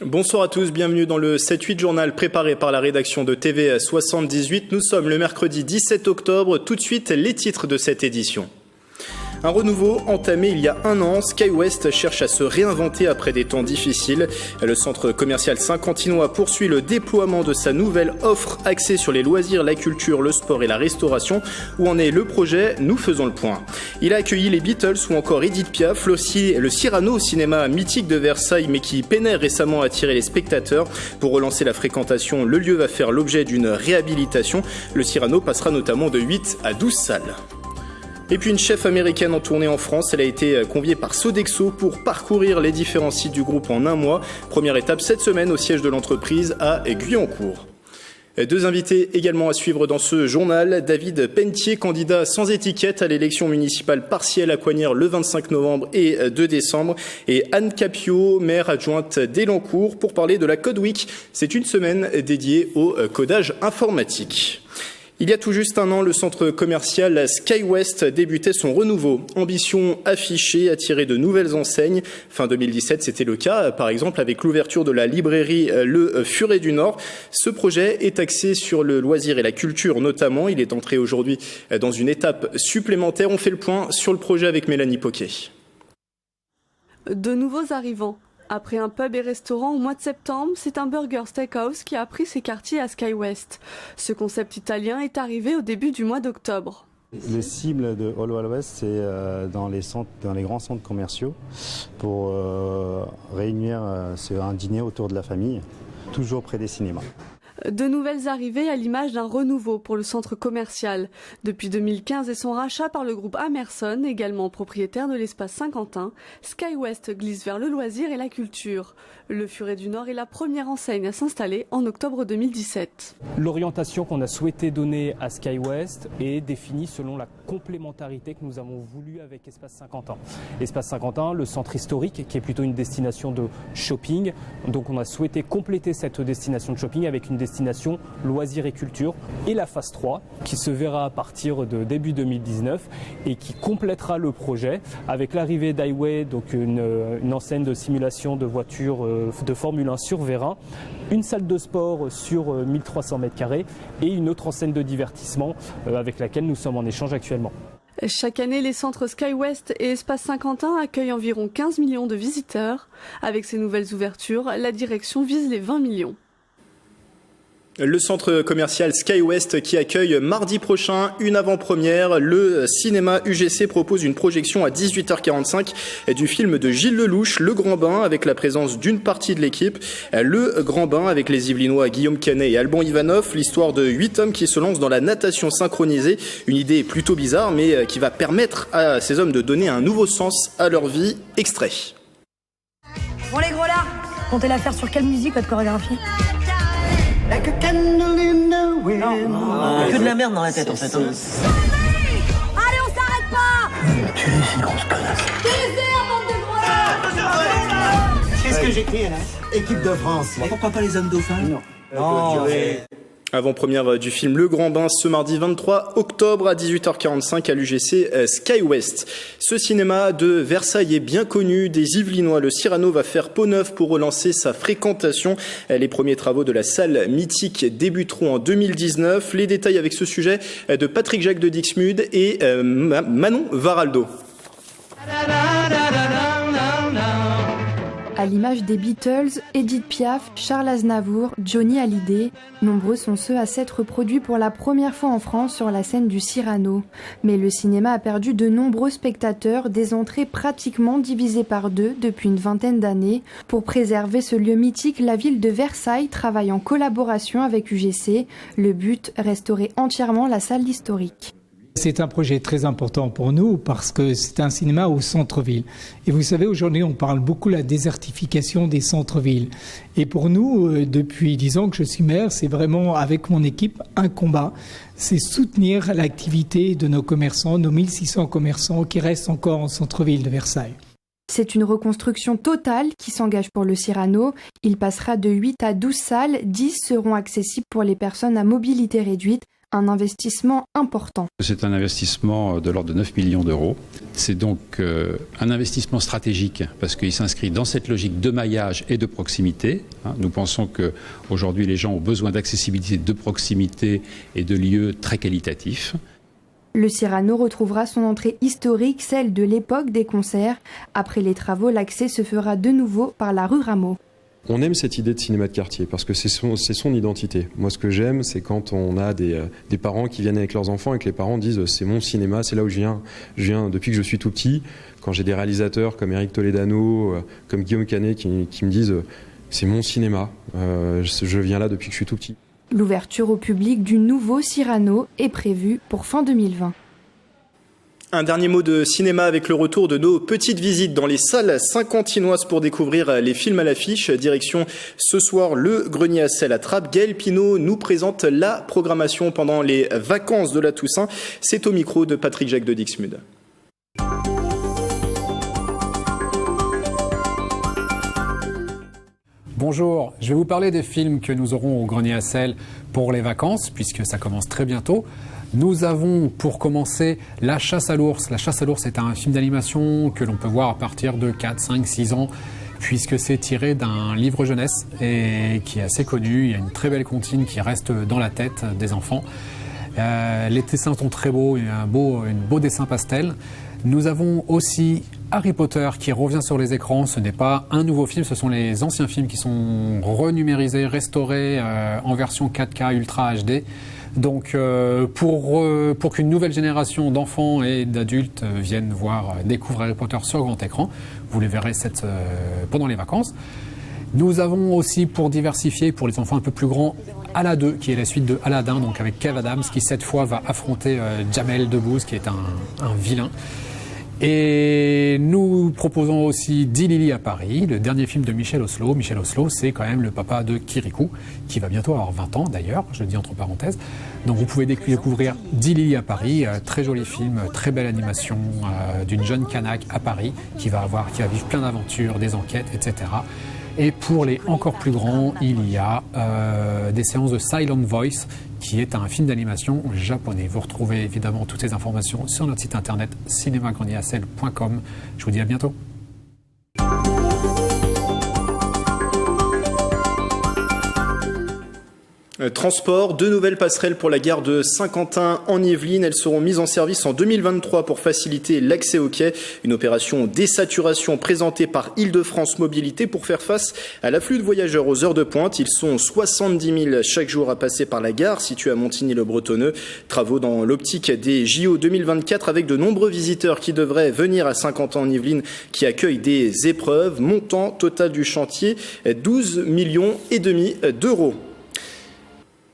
Bonsoir à tous, bienvenue dans le 7-8 journal préparé par la rédaction de TV 78. Nous sommes le mercredi 17 octobre, tout de suite les titres de cette édition. Un renouveau entamé il y a un an, SkyWest cherche à se réinventer après des temps difficiles. Le centre commercial saint-quentinois poursuit le déploiement de sa nouvelle offre axée sur les loisirs, la culture, le sport et la restauration. Où en est le projet? Nous faisons le point. Il a accueilli les Beatles ou encore Edith Piaf, le Cyrano au cinéma mythique de Versailles mais qui peinait récemment à attirer les spectateurs. Pour relancer la fréquentation, le lieu va faire l'objet d'une réhabilitation. Le Cyrano passera notamment de 8 à 12 salles. Et puis une chef américaine en tournée en France, elle a été conviée par Sodexo pour parcourir les différents sites du groupe en un mois. Première étape cette semaine au siège de l'entreprise à Guyancourt. Deux invités également à suivre dans ce journal. David Pentier, candidat sans étiquette à l'élection municipale partielle à Coignières le 25 novembre et 2 décembre. Et Anne Capio, maire adjointe d'Elancourt, pour parler de la Code Week. C'est une semaine dédiée au codage informatique. Il y a tout juste un an, le centre commercial SkyWest débutait son renouveau. Ambition affichée, attirer de nouvelles enseignes. Fin 2017, c'était le cas, par exemple, avec l'ouverture de la librairie Le Furet du Nord. Ce projet est axé sur le loisir et la culture notamment. Il est entré aujourd'hui dans une étape supplémentaire. On fait le point sur le projet avec Mélanie Poquet. De nouveaux arrivants. Après un pub et restaurant au mois de septembre, c'est un burger steakhouse qui a pris ses quartiers à SkyWest. Ce concept italien est arrivé au début du mois d'octobre. Le cible de All Wild West, c'est dans les grands centres commerciaux pour réunir sur un dîner autour de la famille, toujours près des cinémas. De nouvelles arrivées à l'image d'un renouveau pour le centre commercial. Depuis 2015 et son rachat par le groupe Amerson, également propriétaire de l'espace Saint-Quentin, SkyWest glisse vers le loisir et la culture. Le Furet du Nord est la première enseigne à s'installer en octobre 2017. L'orientation qu'on a souhaité donner à SkyWest est définie selon la complémentarité que nous avons voulu avec Espace Saint-Quentin. Espace Saint-Quentin, le centre historique qui est plutôt une destination de shopping. Donc on a souhaité compléter cette destination de shopping avec une destination loisirs et culture. Et la phase 3 qui se verra à partir de début 2019 et qui complétera le projet avec l'arrivée d'Highway, donc une enseigne de simulation de voitures de Formule 1 sur Vérin, une salle de sport sur 1300 m² et une autre enseigne de divertissement avec laquelle nous sommes en échange actuellement. Chaque année, les centres SkyWest et Espace Saint-Quentin accueillent environ 15 millions de visiteurs. Avec ces nouvelles ouvertures, la direction vise les 20 millions. Le centre commercial SkyWest qui accueille mardi prochain une avant-première. Le cinéma UGC propose une projection à 18h45 du film de Gilles Lelouch, Le Grand Bain, avec la présence d'une partie de l'équipe. Le Grand Bain avec les Yvelinois Guillaume Canet et Alban Ivanov, l'histoire de 8 hommes qui se lancent dans la natation synchronisée. Une idée plutôt bizarre mais qui va permettre à ces hommes de donner un nouveau sens à leur vie. Extrait. Bon les gros là, comptez la faire sur quelle musique votre chorégraphie? Like a candle in the wind. Non, que de la merde dans la tête en fait. Allez, on s'arrête pas. Tu es une grosse connasse. Qu'est-ce que j'écris là? Équipe de France. Pourquoi pas les hommes dauphins? Non. Avant-première du film Le Grand Bain ce mardi 23 octobre à 18h45 à l'UGC SkyWest. Ce cinéma de Versailles est bien connu des Yvelinois. Le Cyrano va faire peau neuve pour relancer sa fréquentation. Les premiers travaux de la salle mythique débuteront en 2019. Les détails avec ce sujet de Patrick Jacques de Dixmude et Manon Varaldo. À l'image des Beatles, Edith Piaf, Charles Aznavour, Johnny Hallyday, nombreux sont ceux à s'être produits pour la première fois en France sur la scène du Cyrano. Mais le cinéma a perdu de nombreux spectateurs, des entrées pratiquement divisées par deux depuis une vingtaine d'années. Pour préserver ce lieu mythique, la ville de Versailles travaille en collaboration avec UGC. Le but, restaurer entièrement la salle historique. C'est un projet très important pour nous parce que c'est un cinéma au centre-ville. Et vous savez, aujourd'hui, on parle beaucoup de la désertification des centres-villes. Et pour nous, depuis 10 ans que je suis maire, c'est vraiment, avec mon équipe, un combat. C'est soutenir l'activité de nos commerçants, nos 1600 commerçants qui restent encore en centre-ville de Versailles. C'est une reconstruction totale qui s'engage pour le Cyrano. Il passera de 8 à 12 salles, 10 seront accessibles pour les personnes à mobilité réduite, Un investissement important. C'est un investissement de l'ordre de 9 millions d'euros. C'est donc un investissement stratégique parce qu'il s'inscrit dans cette logique de maillage et de proximité. Nous pensons qu'aujourd'hui, les gens ont besoin d'accessibilité, de proximité et de lieux très qualitatifs. Le Cyrano retrouvera son entrée historique, celle de l'époque des concerts. Après les travaux, l'accès se fera de nouveau par la rue Rameau. On aime cette idée de cinéma de quartier parce que c'est son identité. Moi, ce que j'aime, c'est quand on a des parents qui viennent avec leurs enfants et que les parents disent « c'est mon cinéma, c'est là où je viens depuis que je suis tout petit ». Quand j'ai des réalisateurs comme Éric Toledano, comme Guillaume Canet qui me disent « c'est mon cinéma, je viens là depuis que je suis tout petit ». L'ouverture au public du nouveau Cyrano est prévue pour fin 2020. Un dernier mot de cinéma avec le retour de nos petites visites dans les salles saint-quentinoises pour découvrir les films à l'affiche. Direction ce soir le Grenier à sel à Trappes. Gaël Pinault nous présente la programmation pendant les vacances de la Toussaint. C'est au micro de Patrick Jacques de Dixmude. Bonjour, je vais vous parler des films que nous aurons au Grenier à sel pour les vacances, puisque ça commence très bientôt. Nous avons pour commencer La chasse à l'ours. La chasse à l'ours est un film d'animation que l'on peut voir à partir de 4, 5, 6 ans, puisque c'est tiré d'un livre jeunesse et qui est assez connu. Il y a une très belle comptine qui reste dans la tête des enfants. Les dessins sont très beaux, il y a un beau dessin pastel. Nous avons aussi Harry Potter qui revient sur les écrans. Ce n'est pas un nouveau film, ce sont les anciens films qui sont renumérisés, restaurés en version 4K Ultra HD. Donc pour qu'une nouvelle génération d'enfants et d'adultes viennent découvrir Harry Potter sur grand écran, vous les verrez pendant les vacances. Nous avons aussi, pour diversifier, pour les enfants un peu plus grands, Ala 2, qui est la suite de Aladdin, donc avec Kev Adams, qui cette fois va affronter Jamel Debbouze, qui est un vilain. Et nous proposons aussi 10 Lily à Paris, le dernier film de Michel Oslo. Michel Oslo, c'est quand même le papa de Kirikou, qui va bientôt avoir 20 ans d'ailleurs, je le dis entre parenthèses. Donc vous pouvez découvrir 10 Lily à Paris, très joli film, très belle animation d'une jeune Kanak à Paris qui va vivre plein d'aventures, des enquêtes, etc. Et pour les encore plus grands, il y a des séances de Silent Voice, qui est un film d'animation japonais. Vous retrouvez évidemment toutes ces informations sur notre site internet cinemagrandiacel.com. Je vous dis à bientôt. Transport, 2 nouvelles passerelles pour la gare de Saint-Quentin en Yvelines. Elles seront mises en service en 2023 pour faciliter l'accès au quai. Une opération désaturation présentée par Île-de-France Mobilité pour faire face à l'afflux de voyageurs aux heures de pointe. Ils sont 70 000 chaque jour à passer par la gare située à Montigny-le-Bretonneux. Travaux dans l'optique des JO 2024 avec de nombreux visiteurs qui devraient venir à Saint-Quentin en Yvelines qui accueillent des épreuves. Montant total du chantier, 12,5 millions d'euros.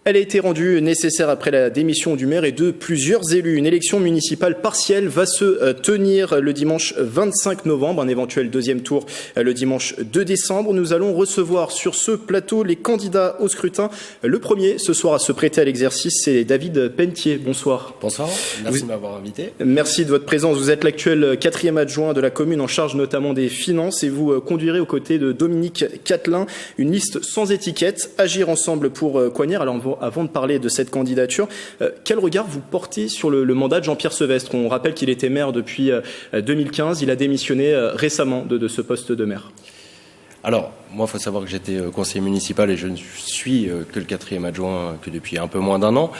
Elle a été rendue nécessaire après la démission du maire et de plusieurs élus. Une élection municipale partielle va se tenir le dimanche 25 novembre, un éventuel deuxième tour le dimanche 2 décembre. Nous allons recevoir sur ce plateau les candidats au scrutin. Le premier ce soir à se prêter à l'exercice, c'est David Pentier. Bonsoir. Bonsoir, merci de m'avoir invité. Merci de votre présence. Vous êtes l'actuel 4e adjoint de la commune en charge notamment des finances et vous conduirez aux côtés de Dominique Catelin une liste sans étiquette, Agir ensemble pour Coignères. Alors avant de parler de cette candidature, quel regard vous portez sur le mandat de Jean-Pierre Sevestre ? On rappelle qu'il était maire depuis 2015, il a démissionné récemment de ce poste de maire. Alors, moi, il faut savoir que j'étais conseiller municipal et je ne suis que le 4e adjoint que depuis un peu moins d'un an.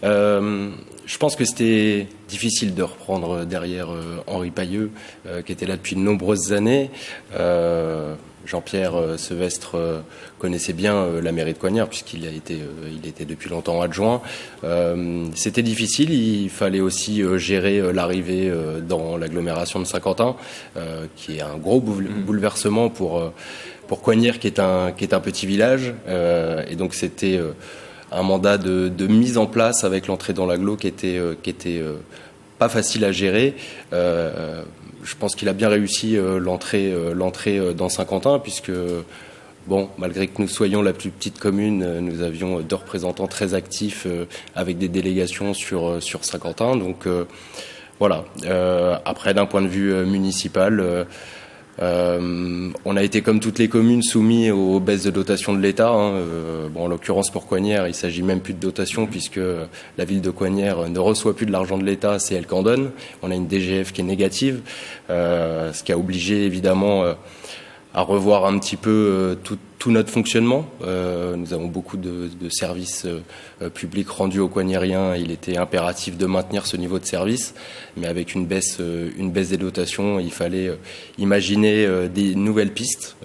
Je pense que c'était difficile de reprendre derrière Henri Pailleux, qui était là depuis de nombreuses années. Jean-Pierre Sevestre connaissait bien la mairie de Coignères puisqu'il était depuis longtemps adjoint. C'était difficile, il fallait aussi gérer l'arrivée dans l'agglomération de Saint-Quentin, qui est un gros bouleversement pour Coignères, qui est un petit village. Et donc c'était un mandat de mise en place avec l'entrée dans l'agglo qui était pas facile à gérer. Je pense qu'il a bien réussi l'entrée dans Saint-Quentin, puisque, malgré que nous soyons la plus petite commune, nous avions 2 représentants très actifs avec des délégations sur Saint-Quentin. Donc voilà. Après, d'un point de vue municipal, On a été, comme toutes les communes, soumis aux baisses de dotation de l'État. Bon, en l'occurrence, pour Coignères, il s'agit même plus de dotation puisque la ville de Coignères ne reçoit plus de l'argent de l'État, c'est elle qu'en donne. On a une DGF qui est négative, ce qui a obligé évidemment à revoir un petit peu tout notre fonctionnement. Nous avons beaucoup de services publics rendus aux Coignériens. Il était impératif de maintenir ce niveau de service, mais avec une baisse des dotations, il fallait imaginer des nouvelles pistes.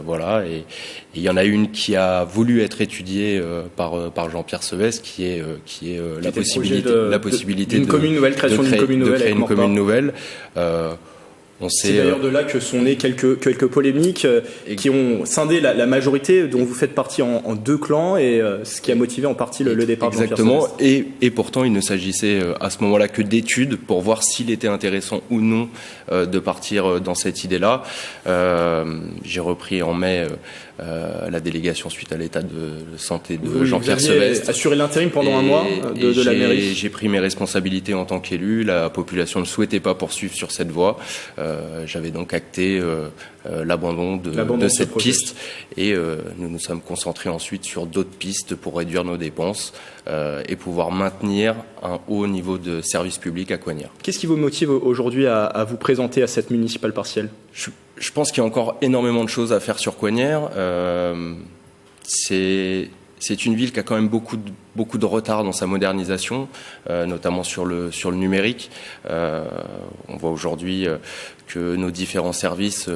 Voilà, et il y en a une qui a voulu être étudiée par Jean-Pierre Sevès, qui est la possibilité d'une commune nouvelle, création d'une commune nouvelle, de créer une commune nouvelle. C'est d'ailleurs de là que sont nées quelques polémiques qui ont scindé la majorité dont vous faites partie en deux clans, et ce qui a motivé en partie le départ de Jean-Pierre Exactement, Sevès. et pourtant il ne s'agissait à ce moment-là que d'études pour voir s'il était intéressant ou non de partir dans cette idée-là. J'ai repris en mai la délégation suite à l'état de santé de Jean-Pierre Sevès. Assuré l'intérim pendant un mois de la mairie. J'ai pris mes responsabilités en tant qu'élu. La population ne souhaitait pas poursuivre sur cette voie. J'avais donc acté l'abandon de cette piste, et nous nous sommes concentrés ensuite sur d'autres pistes pour réduire nos dépenses et pouvoir maintenir un haut niveau de service public à Coignères. Qu'est-ce qui vous motive aujourd'hui à vous présenter à cette municipale partielle ? Je pense qu'il y a encore énormément de choses à faire sur Coignères. C'est une ville qui a quand même beaucoup de retard dans sa modernisation, notamment sur le numérique. On voit aujourd'hui que nos différents services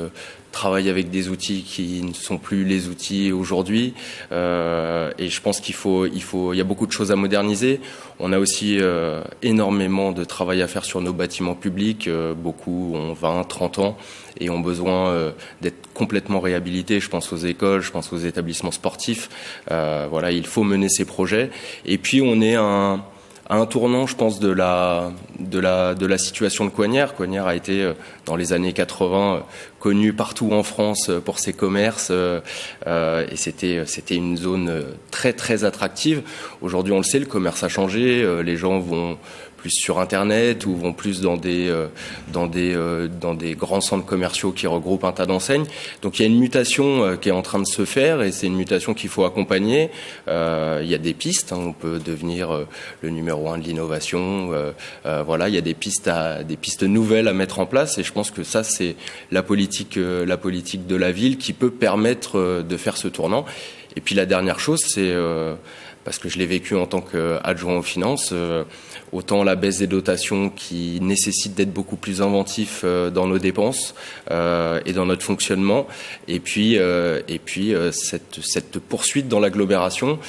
travaillent avec des outils qui ne sont plus les outils aujourd'hui, et je pense il y a beaucoup de choses à moderniser. On a aussi énormément de travail à faire sur nos bâtiments publics. Beaucoup ont 20, 30 ans et ont besoin d'être complètement réhabilités. Je pense aux écoles, je pense aux établissements sportifs. Voilà, il faut mener ces projets. Et puis on est à un tournant, je pense, de la situation de Coignères. Coignères a été, dans les années 80, connu partout en France pour ses commerces, et c'était une zone très très attractive. Aujourd'hui, on le sait, le commerce a changé. Les gens vont plus sur Internet ou vont plus dans des grands centres commerciaux qui regroupent un tas d'enseignes. Donc il y a une mutation qui est en train de se faire, et c'est une mutation qu'il faut accompagner. Il y a des pistes, on peut devenir le numéro 1 de l'innovation. Voilà, il y a des pistes nouvelles à mettre en place, et je pense que ça, c'est la politique de la ville qui peut permettre de faire ce tournant. Et puis la dernière chose, c'est parce que je l'ai vécu en tant qu'adjoint aux finances, autant la baisse des dotations qui nécessite d'être beaucoup plus inventif dans nos dépenses et dans notre fonctionnement, et puis cette poursuite dans l'agglomération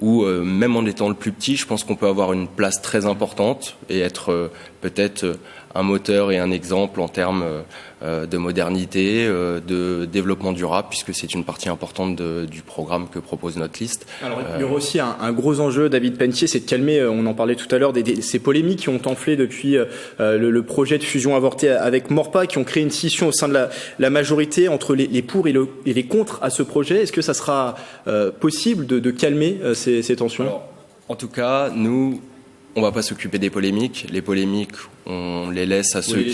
où même en étant le plus petit, je pense qu'on peut avoir une place très importante et être peut-être un moteur et un exemple en termes de modernité, de développement durable, puisque c'est une partie importante du programme que propose notre liste. Alors, il y aura aussi un gros enjeu, David Pentier, c'est de calmer, on en parlait tout à l'heure, ces polémiques qui ont enflé depuis le projet de fusion avorté avec Morpa, qui ont créé une scission au sein de la majorité entre les pour et les contre à ce projet. Est-ce que ça sera possible de calmer ces tensions ? Alors, en tout cas, nous, on ne va pas s'occuper des polémiques. Les polémiques, on les laisse à ceux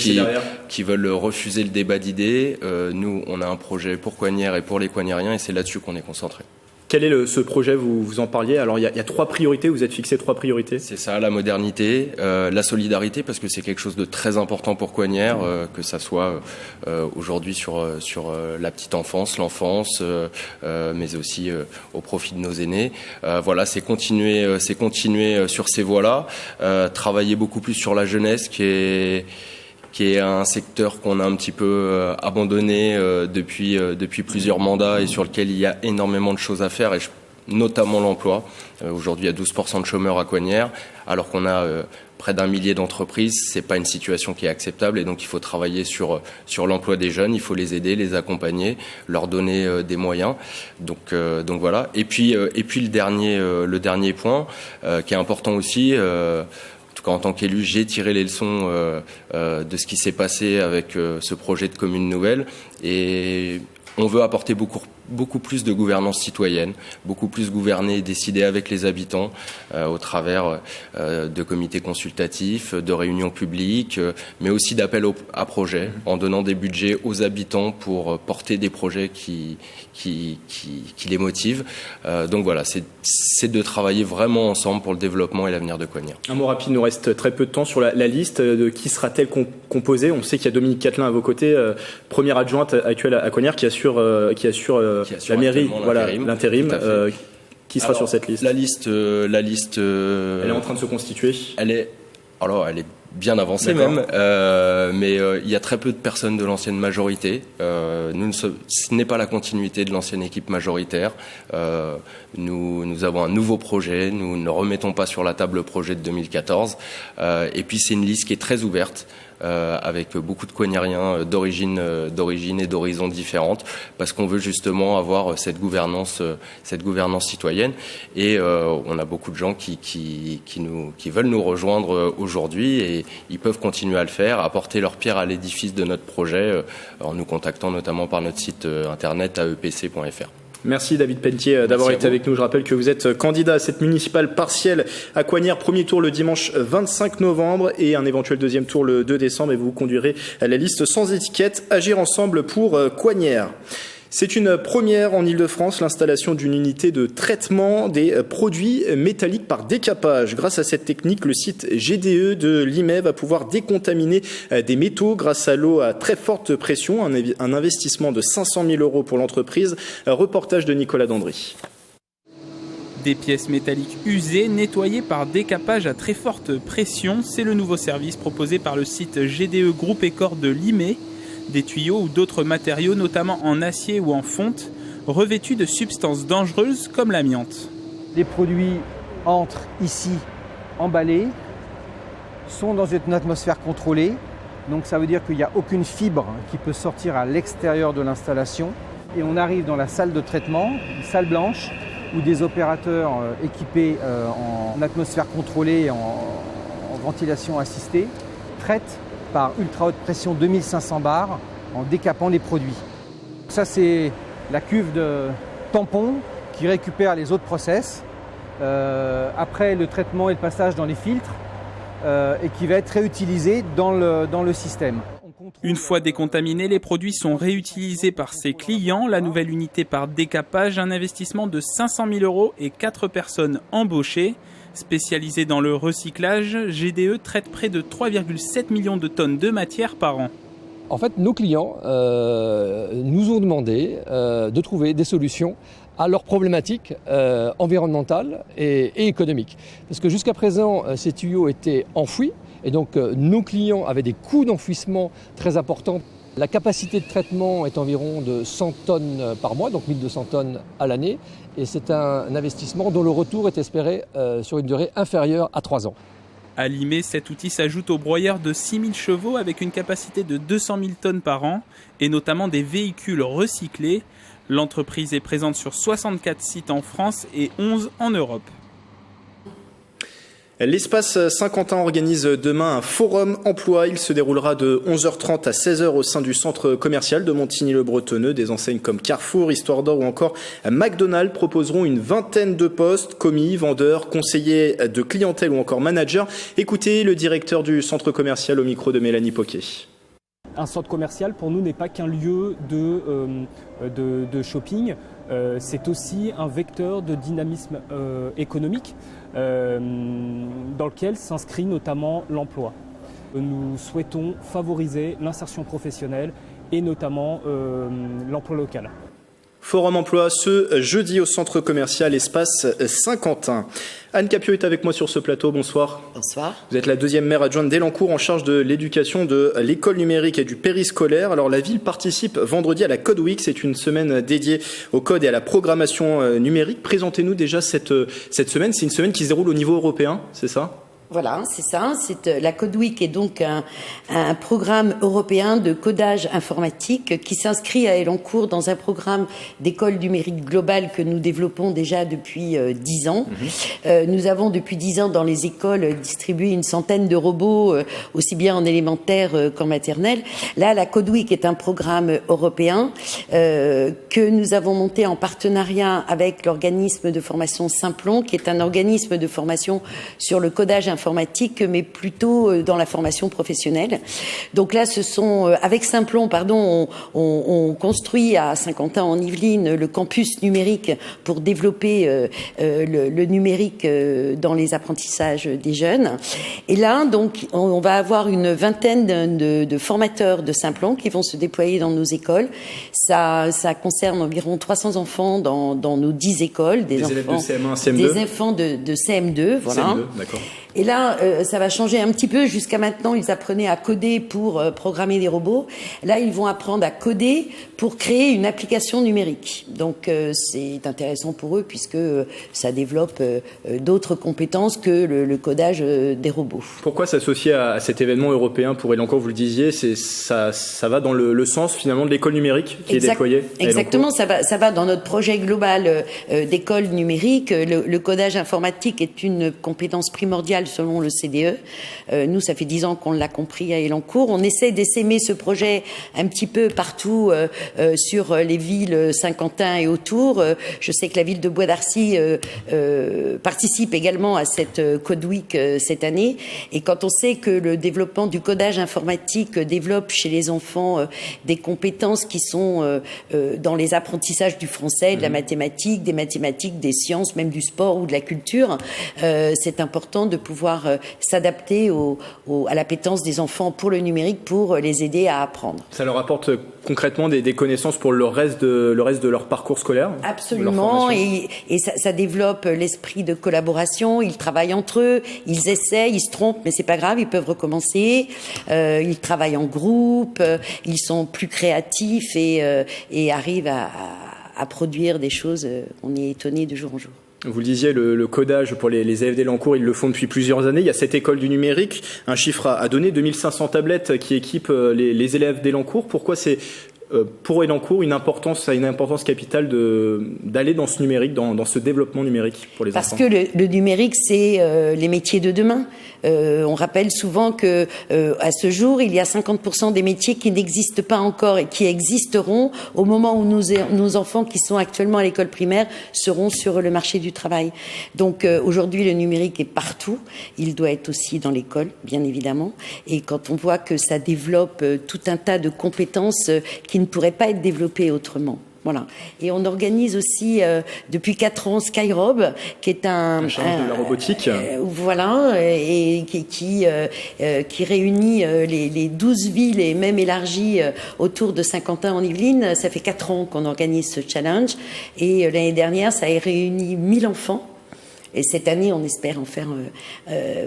qui veulent refuser le débat d'idées. Nous, on a un projet pour Coignères et pour les Coignériens, et c'est là-dessus qu'on est concentré. Quel est ce projet ? Vous en parliez. Alors, il y a 3 priorités. Vous êtes fixé 3 priorités. C'est ça, la modernité, la solidarité, parce que c'est quelque chose de très important pour Coignères, que ça soit aujourd'hui sur la petite enfance, l'enfance, mais aussi au profit de nos aînés. Voilà, c'est continuer sur ces voies-là, travailler beaucoup plus sur la jeunesse, qui est un secteur qu'on a un petit peu abandonné depuis plusieurs mandats, et sur lequel il y a énormément de choses à faire, et notamment l'emploi. Aujourd'hui, il y a 12% de chômeurs à Coignères, alors qu'on a près d'1 millier d'entreprises. C'est pas une situation qui est acceptable, et donc il faut travailler sur l'emploi des jeunes. Il faut les aider, les accompagner, leur donner des moyens. Donc voilà. Et puis le dernier point qui est important aussi. En tant qu'élu, j'ai tiré les leçons de ce qui s'est passé avec ce projet de commune nouvelle, et on veut apporter beaucoup beaucoup plus de gouvernance citoyenne, beaucoup plus gouverner et décider avec les habitants au travers de comités consultatifs, de réunions publiques, mais aussi d'appels à projets, en donnant des budgets aux habitants pour porter des projets qui les motivent. Donc voilà, c'est de travailler vraiment ensemble pour le développement et l'avenir de Coignères. Un mot rapide, il nous reste très peu de temps sur la liste. De qui sera-t-elle composée? On sait qu'il y a Dominique Catelin à vos côtés, première adjointe actuelle à Coignères, qui assure la mairie, l'intérim. Qui sera sur cette liste? La liste, elle est en train de se constituer. Elle est bien avancée même, mais il y a très peu de personnes de l'ancienne majorité. Ce n'est pas la continuité de l'ancienne équipe majoritaire. Nous avons un nouveau projet. Nous ne remettons pas sur la table le projet de 2014. Et puis c'est une liste qui est très ouverte. Avec beaucoup de Coignériens d'origine et d'horizons différentes, parce qu'on veut justement avoir cette gouvernance citoyenne. Et on a beaucoup de gens qui veulent nous rejoindre aujourd'hui, et ils peuvent continuer à le faire, apporter leur pierre à l'édifice de notre projet, en nous contactant notamment par notre site internet aepc.fr. Merci David Pelletier d'avoir été avec nous. Je rappelle que vous êtes candidat à cette municipale partielle à Coignères. Premier tour le dimanche 25 novembre et un éventuel deuxième tour le 2 décembre. Et vous conduirez à la liste sans étiquette Agir ensemble pour Coignères. C'est une première en Ile-de-France, l'installation d'une unité de traitement des produits métalliques par décapage. Grâce à cette technique, le site GDE de Limay va pouvoir décontaminer des métaux grâce à l'eau à très forte pression. Un investissement de 500 000 € pour l'entreprise. Reportage de Nicolas Dandry. Des pièces métalliques usées, nettoyées par décapage à très forte pression. C'est le nouveau service proposé par le site GDE Groupe Écor de Limay. Des tuyaux ou d'autres matériaux, notamment en acier ou en fonte, revêtus de substances dangereuses comme l'amiante. Les produits entrent ici emballés, sont dans une atmosphère contrôlée, donc ça veut dire qu'il n'y a aucune fibre qui peut sortir à l'extérieur de l'installation. Et on arrive dans la salle de traitement, une salle blanche, où des opérateurs équipés en atmosphère contrôlée et en ventilation assistée traitent par ultra haute pression 2500 bars en décapant les produits. Ça c'est la cuve de tampon qui récupère les autres process après le traitement et le passage dans les filtres et qui va être réutilisé dans le système. Une fois décontaminés, les produits sont réutilisés par ses clients. La nouvelle unité par décapage, un investissement de 500 000 € et 4 personnes embauchées. Spécialisée dans le recyclage, GDE traite près de 3,7 millions de tonnes de matière par an. En fait, nos clients nous ont demandé de trouver des solutions à leurs problématiques environnementales et économiques. Parce que jusqu'à présent, ces tuyaux étaient enfouis et donc nos clients avaient des coûts d'enfouissement très importants. La capacité de traitement est environ de 100 tonnes par mois, donc 1200 tonnes à l'année. Et c'est un investissement dont le retour est espéré sur une durée inférieure à 3 ans. À Limay, cet outil s'ajoute au broyeur de 6000 chevaux avec une capacité de 200 000 tonnes par an et notamment des véhicules recyclés. L'entreprise est présente sur 64 sites en France et 11 en Europe. L'Espace Saint-Quentin organise demain un forum emploi. Il se déroulera de 11h30 à 16h au sein du centre commercial de Montigny-le-Bretonneux. Des enseignes comme Carrefour, Histoire d'Or ou encore McDonald's proposeront une vingtaine de postes, commis, vendeurs, conseillers de clientèle ou encore managers. Écoutez le directeur du centre commercial au micro de Mélanie Poquet. Un centre commercial pour nous n'est pas qu'un lieu de shopping, c'est aussi un vecteur de dynamisme économique dans lequel s'inscrit notamment l'emploi. Nous souhaitons favoriser l'insertion professionnelle et notamment l'emploi local. Forum emploi ce jeudi au centre commercial Espace Saint-Quentin. Anne Capio est avec moi sur ce plateau. Bonsoir. Bonsoir. Vous êtes la deuxième maire adjointe d'Elancourt en charge de l'éducation de l'école numérique et du périscolaire. Alors la ville participe vendredi à la Code Week. C'est une semaine dédiée au code et à la programmation numérique. Présentez-nous déjà cette semaine. C'est une semaine qui se déroule au niveau européen, c'est ça ? Voilà, c'est ça. La Code Week est donc un programme européen de codage informatique qui s'inscrit à Elancourt dans un programme d'école numérique globale que nous développons déjà depuis 10 ans. Nous avons depuis 10 ans dans les écoles distribué une centaine de robots, aussi bien en élémentaire qu'en maternelle. Là, la Code Week est un programme européen que nous avons monté en partenariat avec l'organisme de formation Simplon, qui est un organisme de formation sur le codage informatique, mais plutôt dans la formation professionnelle. Donc là, avec Simplon, on construit à Saint-Quentin en Yvelines le campus numérique pour développer le numérique dans les apprentissages des jeunes. Et là, donc, on va avoir une vingtaine de formateurs de Simplon qui vont se déployer dans nos écoles. Ça concerne environ 300 enfants dans nos 10 écoles, des élèves de CM1, CM2. Des enfants de CM2, voilà. CM2, d'accord. Et là, ça va changer un petit peu. Jusqu'à maintenant, ils apprenaient à coder pour programmer des robots. Là, ils vont apprendre à coder pour créer une application numérique. Donc, c'est intéressant pour eux puisque ça développe d'autres compétences que le codage des robots. Pourquoi s'associer à cet événement européen pour Elancourt, vous le disiez, ça va dans le sens finalement de l'école numérique qui est déployée. Exactement, ça va dans notre projet global d'école numérique. Le codage informatique est une compétence primordiale selon le CDE. Nous, ça fait 10 ans qu'on l'a compris à Elancourt. On essaie d'essaimer ce projet un petit peu partout sur les villes Saint-Quentin et autour. Je sais que la ville de Bois d'Arcy participe également à cette Code Week cette année. Et quand on sait que le développement du codage informatique développe chez les enfants des compétences qui sont dans les apprentissages du français, de la mathématique, des sciences, même du sport ou de la culture, c'est important de pouvoir s'adapter à l'appétence des enfants pour le numérique pour les aider à apprendre. Ça leur apporte concrètement des connaissances pour le reste de leur parcours scolaire? Absolument, et ça développe l'esprit de collaboration. Ils travaillent entre eux, ils essayent, ils se trompent, mais c'est pas grave, ils peuvent recommencer. Ils travaillent en groupe, ils sont plus créatifs et arrivent à produire des choses. On est étonné de jour en jour. Vous le disiez, le codage pour les élèves d'Elancourt, ils le font depuis plusieurs années. Il y a cette école du numérique, un chiffre à donner, 2500 tablettes qui équipent les élèves d'Elancourt. Pourquoi c'est pour Elancourt une importance capitale d'aller dans ce numérique, dans ce développement numérique pour les enfants? Parce que le numérique, c'est les métiers de demain. On rappelle souvent que à ce jour, il y a 50% des métiers qui n'existent pas encore et qui existeront au moment où nos enfants qui sont actuellement à l'école primaire seront sur le marché du travail. Donc aujourd'hui, le numérique est partout. Il doit être aussi dans l'école, bien évidemment. Et quand on voit que ça développe tout un tas de compétences qui ne pourraient pas être développées autrement. Voilà. Et on organise aussi depuis 4 ans Skyrob, qui est un challenge de la robotique. Voilà, et qui réunit les 12 villes et même élargi autour de Saint-Quentin en Yvelines. Ça fait 4 ans qu'on organise ce challenge. Et l'année dernière, ça a réuni 1000 enfants. Et cette année, on espère en faire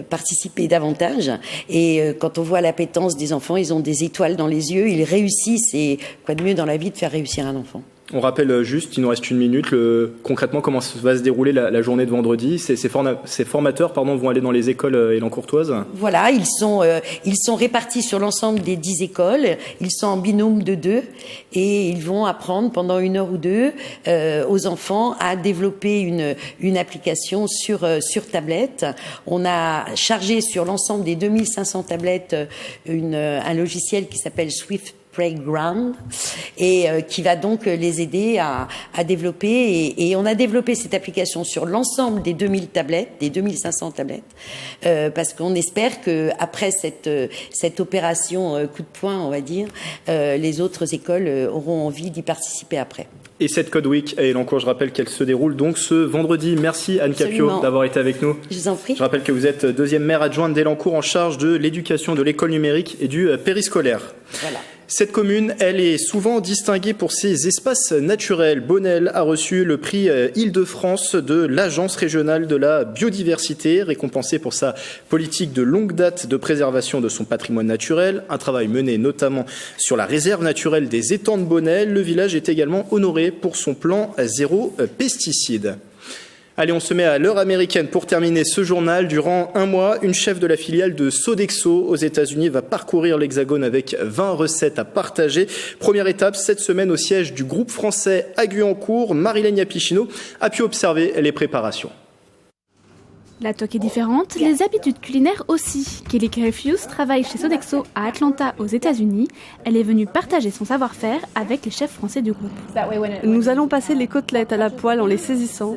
participer davantage. Et quand on voit l'appétence des enfants, ils ont des étoiles dans les yeux, ils réussissent. Et quoi de mieux dans la vie de faire réussir un enfant? On rappelle juste, il nous reste 1 minute, concrètement comment va se dérouler la journée de vendredi. Ces formateurs vont aller dans les écoles élancourtoises. Voilà, ils sont répartis sur l'ensemble des 10 écoles. Ils sont en binôme de 2 et ils vont apprendre pendant 1 heure ou 2 aux enfants à développer une application sur tablette. On a chargé sur l'ensemble des 2500 tablettes un logiciel qui s'appelle Swift Playground et qui va donc les aider à développer et on a développé cette application sur l'ensemble des 2000 tablettes, des 2500 tablettes parce qu'on espère que après cette opération coup de poing, on va dire, les autres écoles auront envie d'y participer après. Et cette Code Week à Elancourt, je rappelle qu'elle se déroule donc ce vendredi. Merci Anne Capio d'avoir été avec nous. Je vous en prie. Je rappelle que vous êtes 2e maire adjointe d'Elancourt en charge de l'éducation de l'école numérique et du périscolaire. Voilà. Cette commune, elle est souvent distinguée pour ses espaces naturels. Bonnel a reçu le prix Île-de-France de l'Agence régionale de la biodiversité, récompensé pour sa politique de longue date de préservation de son patrimoine naturel. Un travail mené notamment sur la réserve naturelle des étangs de Bonnel. Le village est également honoré pour son plan zéro pesticide. Allez, on se met à l'heure américaine pour terminer ce journal. Durant un mois, une chef de la filiale de Sodexo aux États-Unis va parcourir l'Hexagone avec 20 recettes à partager. Première étape cette semaine au siège du groupe français à Guyancourt. Marilène Yapichino a pu observer les préparations. La toque est différente, les habitudes culinaires aussi. Kelly Grefius travaille chez Sodexo à Atlanta aux États-Unis. Elle est venue partager son savoir-faire avec les chefs français du groupe. Nous allons passer les côtelettes à la poêle en les saisissant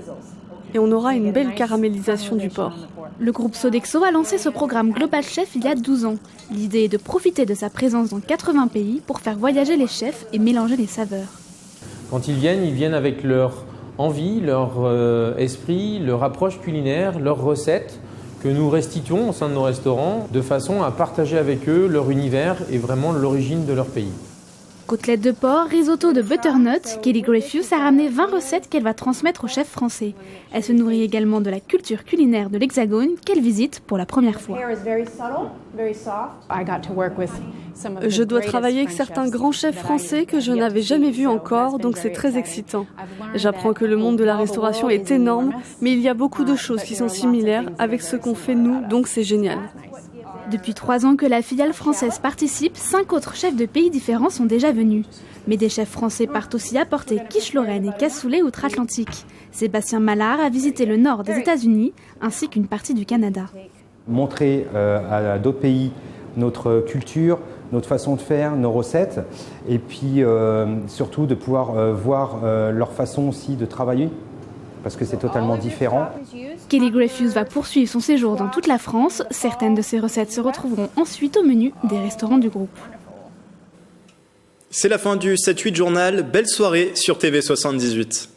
et on aura une belle caramélisation du porc. Le groupe Sodexo a lancé ce programme Global Chef il y a 12 ans. L'idée est de profiter de sa présence dans 80 pays pour faire voyager les chefs et mélanger les saveurs. Quand ils viennent avec leur envie, leur esprit, leur approche culinaire, leurs recettes que nous restituons au sein de nos restaurants de façon à partager avec eux leur univers et vraiment l'origine de leur pays. Côtelettes de porc, risotto de butternut, Kelly Grefius a ramené 20 recettes qu'elle va transmettre aux chefs français. Elle se nourrit également de la culture culinaire de l'Hexagone qu'elle visite pour la première fois. Je dois travailler avec certains grands chefs français que je n'avais jamais vus encore, donc c'est très excitant. J'apprends que le monde de la restauration est énorme, mais il y a beaucoup de choses qui sont similaires avec ce qu'on fait nous, donc c'est génial. Depuis 3 ans que la filiale française participe, 5 autres chefs de pays différents sont déjà venus. Mais des chefs français partent aussi apporter quiche-lorraine et cassoulet outre-Atlantique. Sébastien Mallard a visité le nord des États-Unis ainsi qu'une partie du Canada. Montrer à d'autres pays notre culture, notre façon de faire, nos recettes, et puis surtout de pouvoir voir leur façon aussi de travailler, parce que c'est totalement différent. Kelly Grefius va poursuivre son séjour dans toute la France. Certaines de ses recettes se retrouveront ensuite au menu des restaurants du groupe. C'est la fin du 7-8 journal. Belle soirée sur TV78.